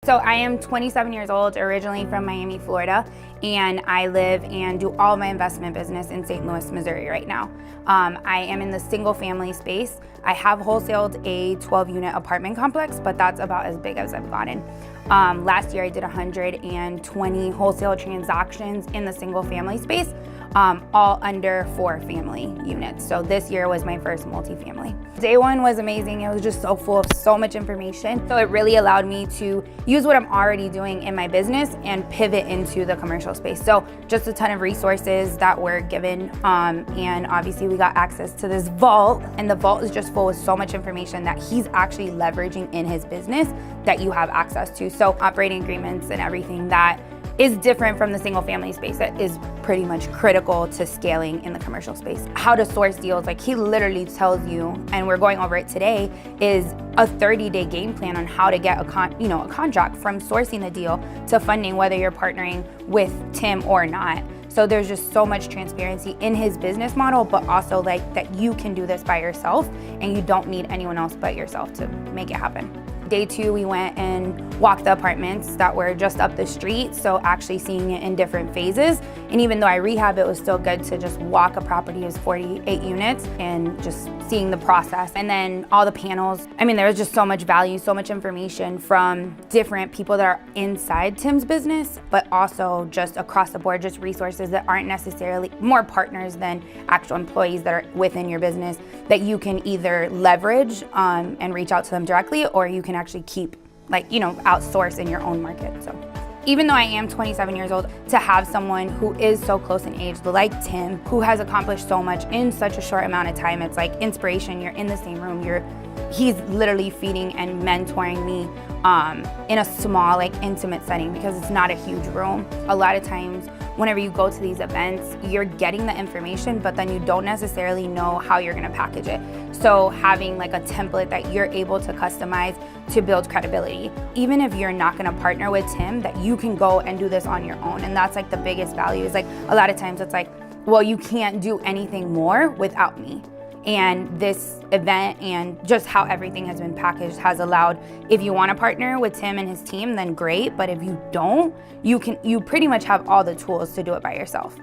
So I am 27 years old, originally from Miami, Florida, and I live and do all my investment business in St. Louis, Missouri right now. I am in the single family space. I have wholesaled a 12-unit apartment complex, but that's about as big as I've gotten. Last year I did 120 wholesale transactions in the single family space, all under 4 family units. So this year was my first multifamily. Day one was amazing. It was just so full of so much information. So it really allowed me to use what I'm already doing in my business and pivot into the commercial space. So just a ton of resources that were given, and obviously we got access to this vault, and the vault is just full with so much information that he's actually leveraging in his business that you have access to. So operating agreements and everything that is different from the single family space that is pretty much critical to scaling in the commercial space. How to source deals, like he literally tells you, and we're going over it today, is a 30-day game plan on how to get a contract from sourcing the deal to funding, whether you're partnering with Tim or not. So there's just so much transparency in his business model, but also like that you can do this by yourself and you don't need anyone else but yourself to make it happen. Day 2, we went and walked the apartments that were just up the street, so actually seeing it in different phases. And even though I rehab, it was still good to just walk a property. It was 48 units and just seeing the process. And then all the panels, I mean, there was just so much value, so much information from different people that are inside Tim's business, but also just across the board, just resources that aren't necessarily more partners than actual employees that are within your business that you can either leverage and reach out to them directly, or you can actually keep, outsource in your own market. So even though I am 27 years old, to have someone who is so close in age, like Tim, who has accomplished so much in such a short amount of time, it's like inspiration. You're in the same room. He's literally feeding and mentoring me in a small, intimate setting, because it's not a huge room. A lot of times, whenever you go to these events, you're getting the information, but then you don't necessarily know how you're gonna package it. So having a template that you're able to customize to build credibility. Even if you're not gonna partner with Tim, that you can go and do this on your own. And that's the biggest value, is a lot of times it's well, you can't do anything more without me. And this event and just how everything has been packaged has allowed, if you want to partner with Tim and his team, then great. But if you don't, you pretty much have all the tools to do it by yourself.